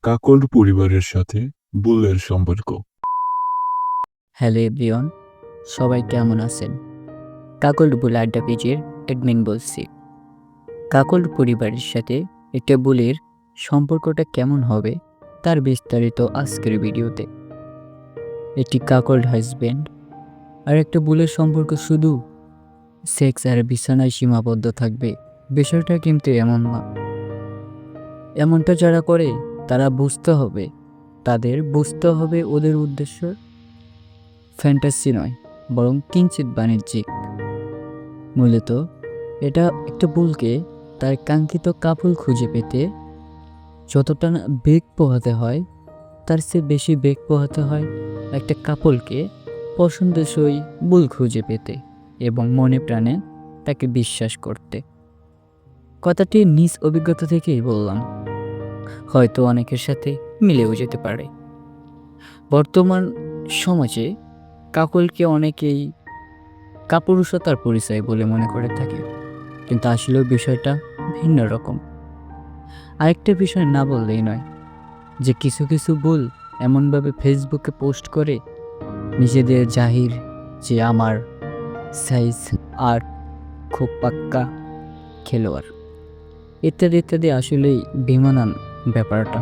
কাকল পরিবারের সাথে বুলের সম্পর্ক। হ্যালো এভরিওয়ান, সবাই কেমন আছেন? কাকল বুল আড্ডা পেজের অ্যাডমিন বলছি। কাকল পরিবারের সাথে একটা বুলের সম্পর্কটা কেমন হবে তার বিস্তারিত আজকের ভিডিওতে। একটি কাকল্ড হাজব্যান্ড আর একটা বুলের সম্পর্ক শুধু সেক্স আর বিছানায় সীমাবদ্ধ থাকবে, বিষয়টা কিন্তু এমন না। এমনটা যারা করে তারা তাদের বুঝতে হবে ওদের উদ্দেশ্য ফ্যান্টাসি নয়, বরং কিঞ্চিত বাণিজ্যিক। মূলত এটা একটা বুলকে তার কাঙ্ক্ষিত কাপল খুঁজে পেতে যতটা না বেগ পোহাতে হয়, তার চেয়ে বেশি বেগ পোহাতে হয় একটা কাপলকে পছন্দসই বুল খুঁজে পেতে এবং মনে প্রাণে তাকে বিশ্বাস করতে। কথাটি নিজ অভিজ্ঞতা থেকেই বললাম, হয়তো অনেকের সাথে মিলেও যেতে পারে। বর্তমান সমাজে কাপলকে অনেকেই কাপুরুষতার পরিচয় বলে মনে করে থাকে, কিন্তু আসলেও বিষয়টা ভিন্ন রকম। আরেকটা বিষয় না বললেই নয় যে কিছু কিছু বুল এমনভাবে ফেসবুকে পোস্ট করে নিজেদের জাহির যে আমার সাইজ আর খুব পাক্কা খেলোয়াড় ইত্যাদি ইত্যাদি। আসলেই বেমানান ব্যাপারটা।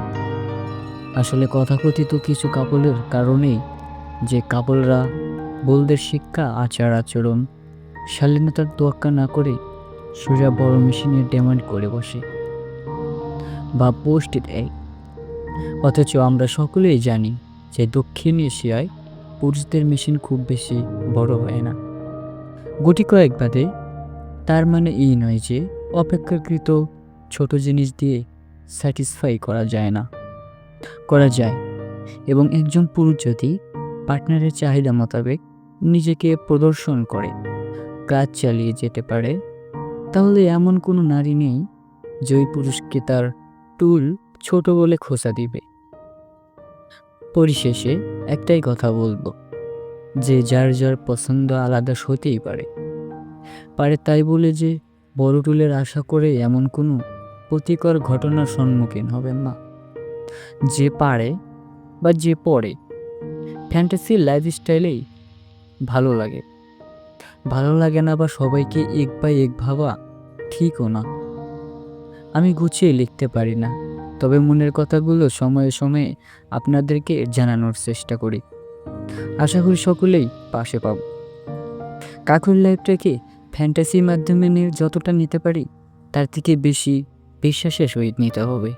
আসলে তথাকথিত কিছু কাপলের কারণেই যে কাপলরা বুলদের শিক্ষা, আচার আচরণ, শালীনতার তোয়াক্কা না করে সোজা বড় মেশিনের ডিমান্ড করে বসে বা পোস্ট দেয়। অথচ আমরা সকলেই জানি যে দক্ষিণ এশিয়ায় পুরুষদের মেশিন খুব বেশি বড় হয় না। গুটি কয়েক বাদে। তার মানে এই নয় যে অপেক্ষাকৃত ছোট জিনিস দিয়ে স্যাটিসফাই করা যায় না, করা যায়। এবং একজন পুরুষ যদি পার্টনারের চাহিদা মোতাবেক নিজেকে প্রদর্শন করে কাজ চালিয়ে যেতে পারে, তাহলে এমন কোনো নারী নেই যে ওই পুরুষকে তার টুল ছোট বলে খোঁচা দিবে। পরিশেষে একটাই কথা বলবো, যে যার যার পছন্দ আলাদা হতেই পারে। তাই বলে যে বড় টুলের আশা করে এমন কোনো ক্ষতিকর ঘটনার সম্মুখীন হবেন না। যে পারে বা যে পড়ে ফ্যান্টাসি লাইফস্টাইলেই ভালো লাগে না বা সবাইকে এক বাই এক ভাবা ঠিকও না। আমি গুছিয়ে লিখতে পারি না, তবে মনের কথাগুলো সময়ে সময়ে আপনাদেরকে জানানোর চেষ্টা করি। আশা করি সকলেই পাশে পাব। কাকুর লাইফটাকে ফ্যান্টাসির মাধ্যমে যতটা নিতে পারি তার থেকে বেশি বিশ্বাসের সহিত নিতে হবে।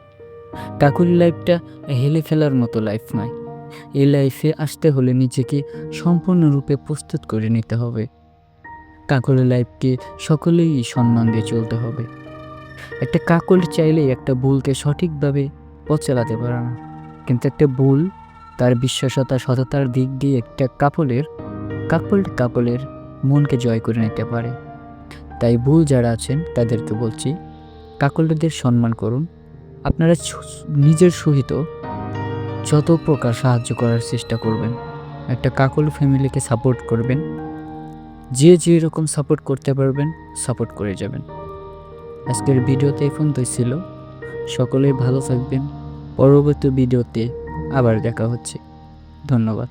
কাকুর লাইফটা হেলে ফেলার মতো লাইফ নয়। এই লাইফে আসতে হলে নিজেকে সম্পূর্ণরূপে প্রস্তুত করে নিতে হবে। কাকুরের লাইফকে সকলেই সম্মান দিয়ে চলতে হবে। একটা কাকল চাইলেই একটা বুলকে সঠিকভাবে পথ চালাতে পারে না, কিন্তু একটা বুল তার বিশ্বাসতা, সততার দিক দিয়ে একটা কাপলের মনকে জয় করে নিতে পারে। তাই বুল যারা আছেন তাদেরকে বলছি, কাকলদের সম্মান করুন। আপনারা নিজের সহিত যত প্রকার সাহায্য করার চেষ্টা করবেন, একটা কাকল ফ্যামিলিকে সাপোর্ট করবেন। যে রকম সাপোর্ট করতে পারবেন সাপোর্ট করে যাবেন। আজকের ভিডিওতে এই পর্যন্তই ছিল। সকলেই ভালো থাকবেন। পরবর্তী ভিডিওতে আবার দেখা হচ্ছে। ধন্যবাদ।